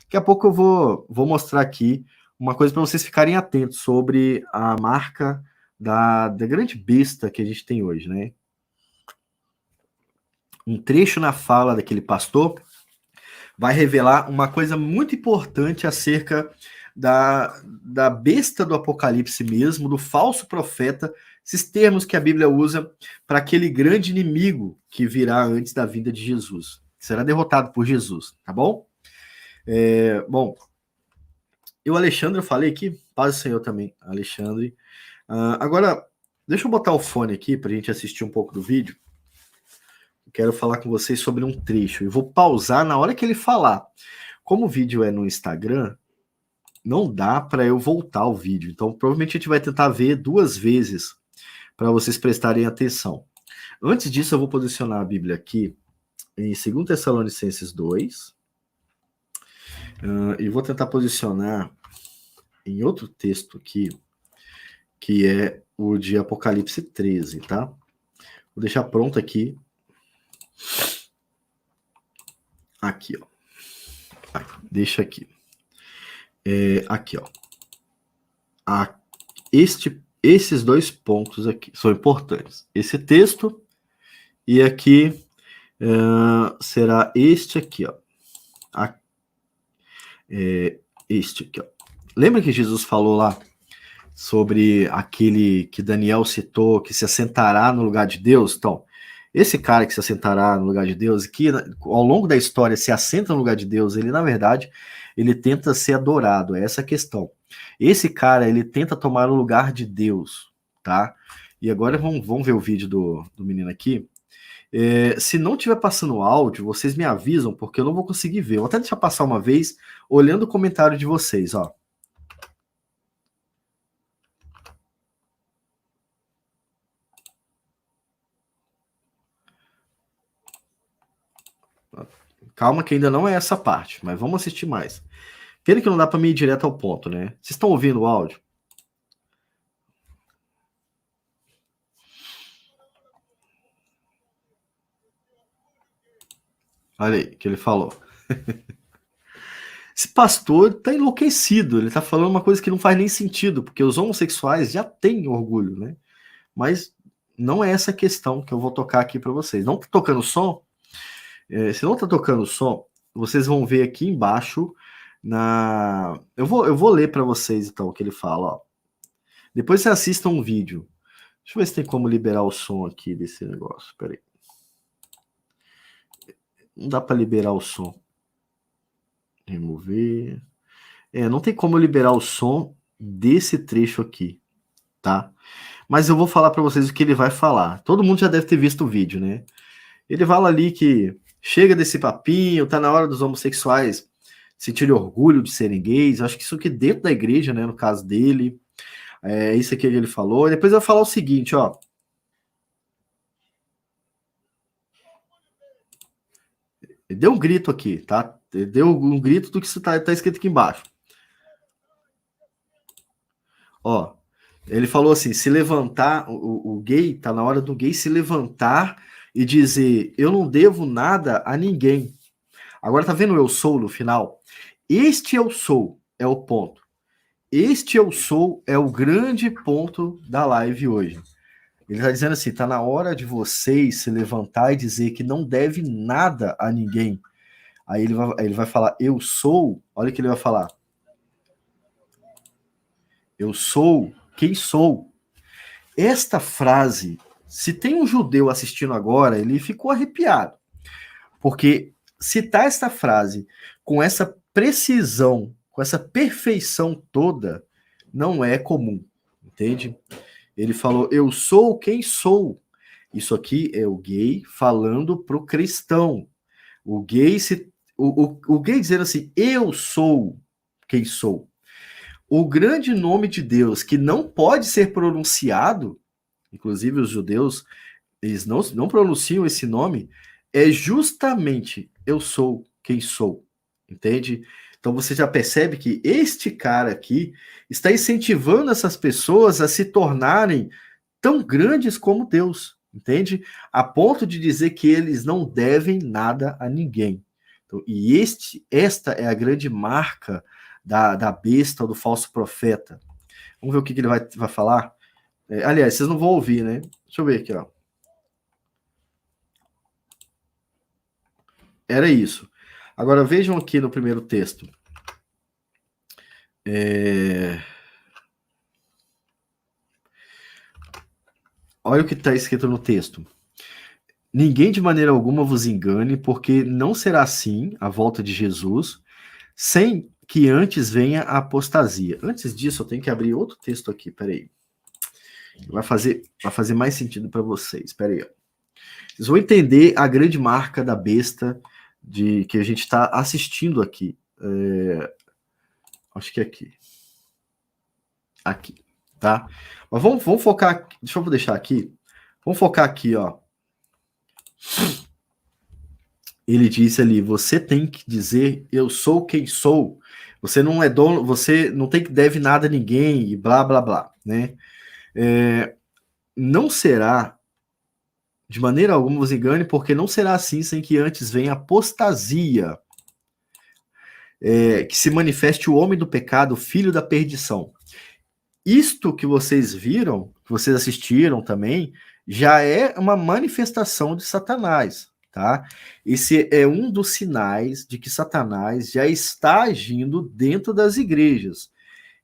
Daqui a pouco eu vou mostrar aqui uma coisa para vocês ficarem atentos sobre a marca da grande besta que a gente tem hoje, né? Um trecho na fala daquele pastor vai revelar uma coisa muito importante acerca da besta do Apocalipse mesmo, do falso profeta, esses termos que a Bíblia usa para aquele grande inimigo que virá antes da vinda de Jesus, que será derrotado por Jesus, tá bom? Bom, eu, Alexandre, eu falei aqui, paz do Senhor também, Alexandre. Agora, deixa eu botar o fone aqui para a gente assistir um pouco do vídeo. Quero falar com vocês sobre um trecho. Eu vou pausar na hora que ele falar. Como o vídeo é no Instagram, não dá para eu voltar o vídeo. Então, provavelmente a gente vai tentar ver 2 vezes para vocês prestarem atenção. Antes disso, eu vou posicionar a Bíblia aqui em 2 Tessalonicenses 2. E vou tentar posicionar em outro texto aqui, que é o de Apocalipse 13, tá? Vou deixar pronto aqui. Aqui, ó. Deixa aqui. Aqui, ó. Esses 2 pontos aqui são importantes. Esse texto e aqui será este aqui, ó. Este aqui, ó. Lembra que Jesus falou lá sobre aquele que Daniel citou, que se assentará no lugar de Deus? Então, esse cara que se assentará no lugar de Deus, que ao longo da história se assenta no lugar de Deus, ele, na verdade, ele tenta ser adorado, é essa a questão. Esse cara, ele tenta tomar o lugar de Deus, tá? E agora vamos ver o vídeo do menino aqui. Se não estiver passando áudio, vocês me avisam, porque eu não vou conseguir ver. Vou até deixar passar uma vez, olhando o comentário de vocês, ó. Calma que ainda não é essa parte, mas vamos assistir mais. Pena que não dá para me ir direto ao ponto, né? Vocês estão ouvindo o áudio? Olha aí, o que ele falou. Esse pastor tá enlouquecido, ele tá falando uma coisa que não faz nem sentido, porque os homossexuais já têm orgulho, né? Mas não é essa a questão que eu vou tocar aqui para vocês. Não tá tocando som? Se não tá tocando som, vocês vão ver aqui embaixo eu vou ler para vocês então o que ele fala, ó. Depois você assista um vídeo. Deixa eu ver se tem como liberar o som aqui desse negócio. Peraí. Não dá para liberar o som. Remover. Não tem como liberar o som desse trecho aqui, tá? Mas eu vou falar para vocês o que ele vai falar. Todo mundo já deve ter visto o vídeo, né? Ele fala ali que chega desse papinho, tá na hora dos homossexuais sentirem orgulho de serem gays. Eu acho que isso aqui dentro da igreja, né? No caso dele. É isso aqui que ele falou. E depois eu vou falar o seguinte, ó. Ele deu um grito aqui, tá? Ele deu um grito do que tá escrito aqui embaixo. Ó, ele falou assim, se levantar, o gay, tá na hora do gay se levantar e dizer, eu não devo nada a ninguém. Agora tá vendo o eu sou no final? Este eu sou é o ponto. Este eu sou é o grande ponto da live hoje. Ele está dizendo assim, tá na hora de vocês se levantar e dizer que não deve nada a ninguém. Aí ele vai falar, eu sou, olha o que ele vai falar. Eu sou quem sou. Esta frase, se tem um judeu assistindo agora, ele ficou arrepiado. Porque citar esta frase com essa precisão, com essa perfeição toda, não é comum, entende? Ele falou, eu sou quem sou. Isso aqui é o gay falando pro cristão. O gay o gay dizendo assim, eu sou quem sou. O grande nome de Deus que não pode ser pronunciado, inclusive os judeus, eles não pronunciam esse nome, é justamente eu sou quem sou, entende? Então você já percebe que este cara aqui está incentivando essas pessoas a se tornarem tão grandes como Deus, entende? A ponto de dizer que eles não devem nada a ninguém. E esta é a grande marca da besta ou do falso profeta. Vamos ver o que ele vai falar? Aliás, vocês não vão ouvir, né? Deixa eu ver aqui, ó. Era isso. Agora vejam aqui no primeiro texto. Olha o que está escrito no texto. Ninguém de maneira alguma vos engane, porque não será assim a volta de Jesus, sem que antes venha a apostasia. Antes disso, eu tenho que abrir outro texto aqui, peraí. Vai fazer mais sentido para vocês, peraí. Vocês vão entender a grande marca da besta que a gente está assistindo aqui. Acho que é aqui. Aqui, tá? Mas vamos focar, deixa eu deixar aqui. Vamos focar aqui, ó. Ele disse ali, você tem que dizer, eu sou quem sou. Você não é dono, você não tem que deve nada a ninguém e blá, blá, blá, né? Não será, de maneira alguma vos engane, porque não será assim sem que antes venha apostasia, que se manifeste o homem do pecado, o filho da perdição. Isto que vocês viram, que vocês assistiram também, já é uma manifestação de Satanás, tá? Esse é um dos sinais de que Satanás já está agindo dentro das igrejas.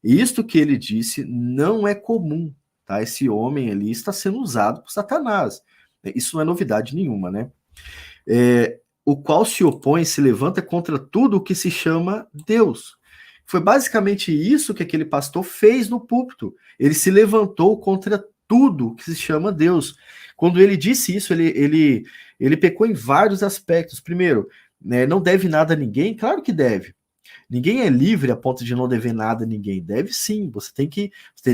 Isto que ele disse não é comum, tá? Esse homem ali está sendo usado por Satanás. Isso não é novidade nenhuma, né? O qual se opõe, se levanta contra tudo o que se chama Deus. Foi basicamente isso que aquele pastor fez no púlpito. Ele se levantou contra tudo que se chama Deus. Quando ele disse isso, ele pecou em vários aspectos. Primeiro, né, não deve nada a ninguém? Claro que deve. Ninguém é livre a ponto de não dever nada a ninguém. Deve sim, você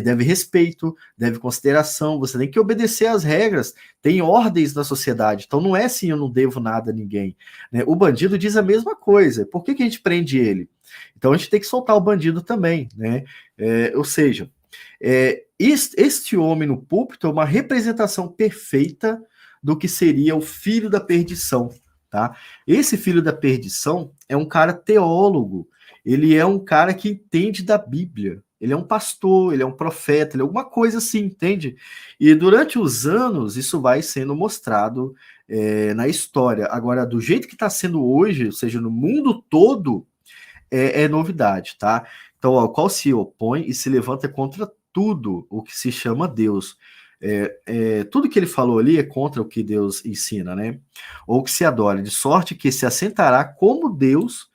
deve respeito, deve consideração, você tem que obedecer às regras, tem ordens na sociedade. Então não é assim, eu não devo nada a ninguém. Né? O bandido diz a mesma coisa. Por que a gente prende ele? Então a gente tem que soltar o bandido também, né? Ou seja, este homem no púlpito é uma representação perfeita do que seria o filho da perdição, tá? Esse filho da perdição é um cara teólogo, ele é um cara que entende da Bíblia, ele é um pastor, ele é um profeta, ele é alguma coisa assim, entende? E durante os anos isso vai sendo mostrado na história. Agora, do jeito que está sendo hoje, ou seja, no mundo todo, é novidade, tá? Então, o qual se opõe e se levanta contra tudo o que se chama Deus. Tudo que ele falou ali é contra o que Deus ensina, né? Ou que se adora, de sorte que se assentará como Deus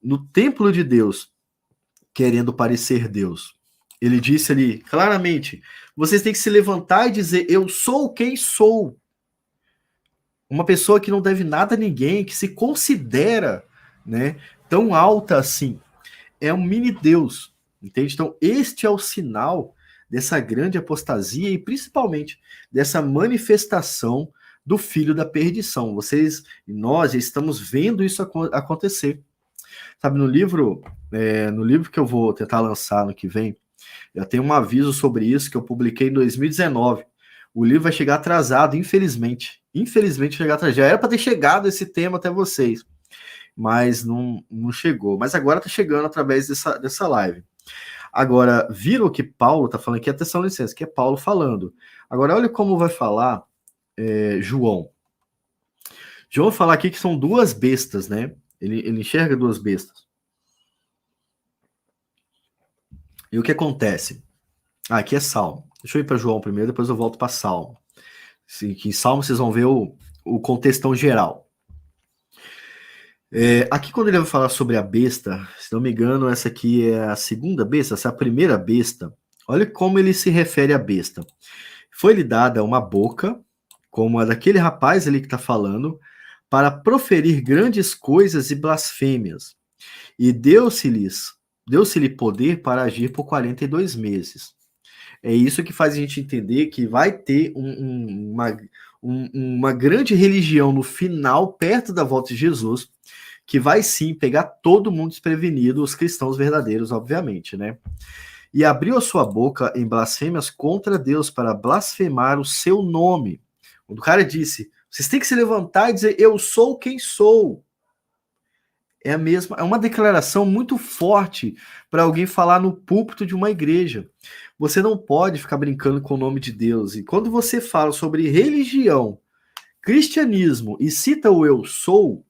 no templo de Deus, querendo parecer Deus. Ele disse ali claramente: vocês têm que se levantar e dizer, eu sou quem sou. Uma pessoa que não deve nada a ninguém, que se considera, né, tão alta assim, é um mini Deus, entende? Então, este é o sinal dessa grande apostasia e principalmente dessa manifestação do filho da perdição. Vocês e nós já estamos vendo isso acontecer. Sabe, no livro que eu vou tentar lançar no que vem, já tem um aviso sobre isso que eu publiquei em 2019. O livro vai chegar atrasado, infelizmente. Infelizmente chegar atrasado. Já era para ter chegado esse tema até vocês, mas não chegou. Mas agora está chegando através dessa live. Agora, viram o que Paulo está falando aqui? Atenção, licença, que é Paulo falando. Agora, olha como vai falar João. João vai falar aqui que são duas bestas, né? Ele enxerga duas bestas. E o que acontece? Aqui é Salmo. Deixa eu ir para João primeiro, depois eu volto para Salmo. Que em Salmo vocês vão ver o contextão geral. Aqui quando ele vai falar sobre a besta, se não me engano, essa aqui é a segunda besta, essa é a primeira besta. Olha como ele se refere à besta. Foi-lhe dada uma boca, como a daquele rapaz ali que está falando, para proferir grandes coisas e blasfêmias. E deu-se-lhe poder para agir por 42 meses. É isso que faz a gente entender que vai ter uma grande religião no final, perto da volta de Jesus, que vai sim pegar todo mundo desprevenido, os cristãos verdadeiros, obviamente, né? E abriu a sua boca em blasfêmias contra Deus para blasfemar o seu nome. Quando o cara disse, vocês têm que se levantar e dizer, eu sou quem sou. É uma declaração muito forte para alguém falar no púlpito de uma igreja. Você não pode ficar brincando com o nome de Deus. E quando você fala sobre religião, cristianismo e cita o eu sou,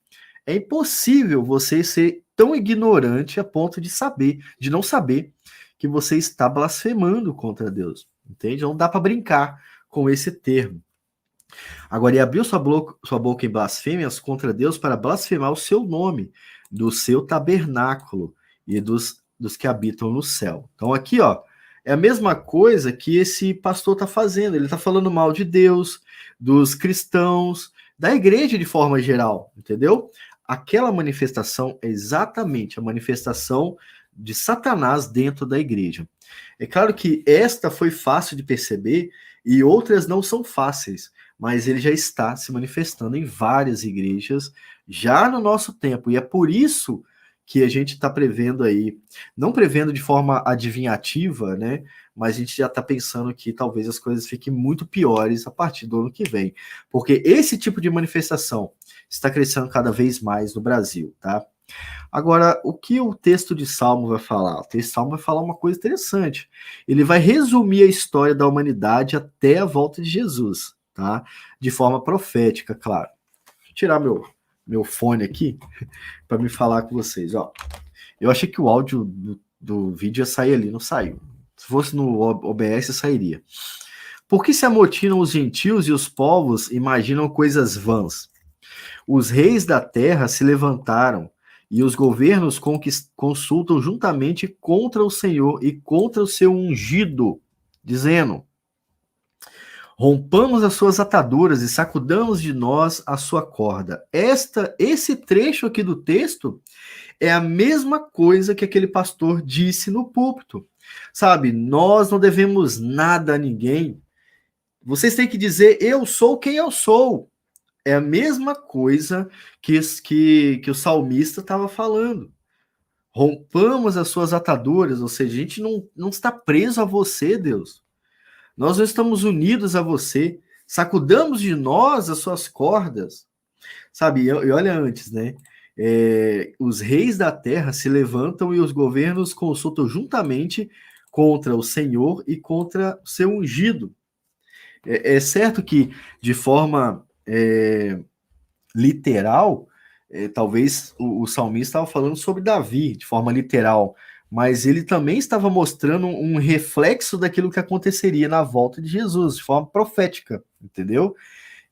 é impossível você ser tão ignorante a ponto de não saber que você está blasfemando contra Deus. Entende? Não dá para brincar com esse termo. Agora, e abriu sua boca em blasfêmias contra Deus para blasfemar o seu nome, do seu tabernáculo e dos que habitam no céu. Então, aqui, ó, é a mesma coisa que esse pastor está fazendo. Ele está falando mal de Deus, dos cristãos, da igreja de forma geral, entendeu? Aquela manifestação é exatamente a manifestação de Satanás dentro da igreja. É claro que esta foi fácil de perceber e outras não são fáceis, mas ele já está se manifestando em várias igrejas já no nosso tempo, e é por isso que a gente está prevendo aí, não prevendo de forma adivinhativa, né? Mas a gente já está pensando que talvez as coisas fiquem muito piores a partir do ano que vem, porque esse tipo de manifestação está crescendo cada vez mais no Brasil, tá? Agora, o que o texto de Salmo vai falar? O texto de Salmo vai falar uma coisa interessante. Ele vai resumir a história da humanidade até a volta de Jesus, tá? De forma profética, claro. Vou tirar meu fone aqui para me falar com vocês, ó. Eu achei que o áudio do vídeo ia sair ali, não saiu. Se fosse no OBS, sairia. Por que se amotinam os gentios e os povos imaginam coisas vãs? Os reis da terra se levantaram e os governos consultam juntamente contra o Senhor e contra o seu ungido, dizendo: rompamos as suas ataduras e sacudamos de nós a sua corda. Esse trecho aqui do texto é a mesma coisa que aquele pastor disse no púlpito. Sabe, nós não devemos nada a ninguém. Vocês têm que dizer, eu sou quem eu sou. É a mesma coisa que o salmista estava falando. Rompamos as suas ataduras, ou seja, a gente não está preso a você, Deus. Nós não estamos unidos a você. Sacudamos de nós as suas cordas. Sabe, e olha antes, né? Os reis da terra se levantam e os governos consultam juntamente contra o Senhor e contra o seu ungido. É certo que, de forma literal, talvez o salmista estava falando sobre Davi, de forma literal, mas ele também estava mostrando um reflexo daquilo que aconteceria na volta de Jesus, de forma profética, entendeu?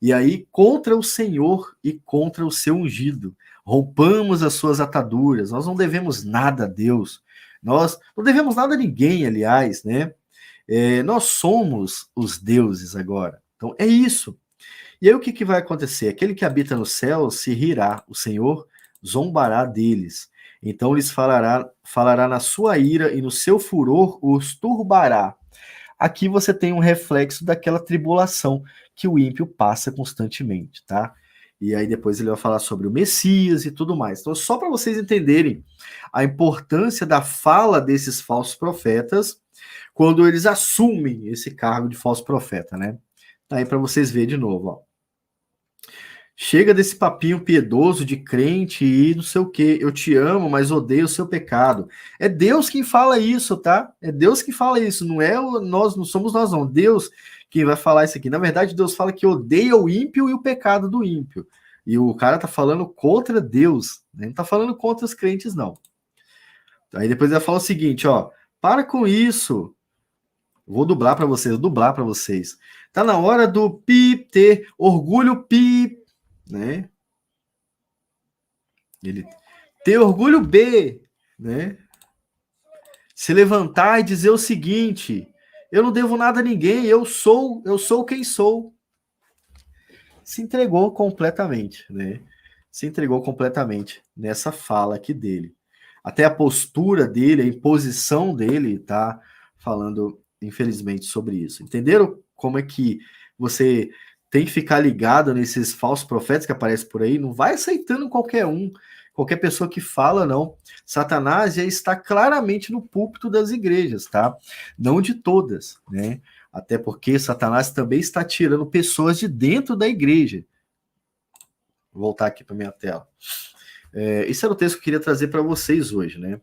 E aí, contra o Senhor e contra o seu ungido, rompamos as suas ataduras, nós não devemos nada a Deus, nós não devemos nada a ninguém, aliás, né? Nós somos os deuses agora. Então, é isso. E aí, o que vai acontecer? Aquele que habita no céu se rirá, o Senhor zombará deles. Então, lhes falará na sua ira e no seu furor os turbará. Aqui você tem um reflexo daquela tribulação que o ímpio passa constantemente, tá? E aí depois ele vai falar sobre o Messias e tudo mais. Então, só para vocês entenderem a importância da fala desses falsos profetas quando eles assumem esse cargo de falso profeta, né? Tá aí para vocês verem de novo, ó. Chega desse papinho piedoso de crente e não sei o que. Eu te amo, mas odeio o seu pecado. É Deus quem fala isso, tá? É Deus que fala isso. Não é nós, não somos nós, não. Deus quem vai falar isso aqui. Na verdade, Deus fala que odeia o ímpio e o pecado do ímpio. E o cara tá falando contra Deus. Né? Não tá falando contra os crentes, não. Aí depois ele fala o seguinte, ó. Para com isso. Vou dublar para vocês. Tá na hora do pi ter orgulho pi, né? Ele ter orgulho B, né? Se levantar e dizer o seguinte: eu não devo nada a ninguém, eu sou quem sou. Se entregou completamente, né? Se entregou completamente nessa fala aqui dele. Até a postura dele, a imposição dele tá falando, infelizmente, sobre isso. Entenderam como é que você tem que ficar ligado nesses falsos profetas que aparecem por aí? Não vai aceitando qualquer pessoa que fala, não. Satanás já está claramente no púlpito das igrejas, tá? Não de todas, né? Até porque Satanás também está tirando pessoas de dentro da igreja. Vou voltar aqui para minha tela. Esse era o texto que eu queria trazer para vocês hoje, né?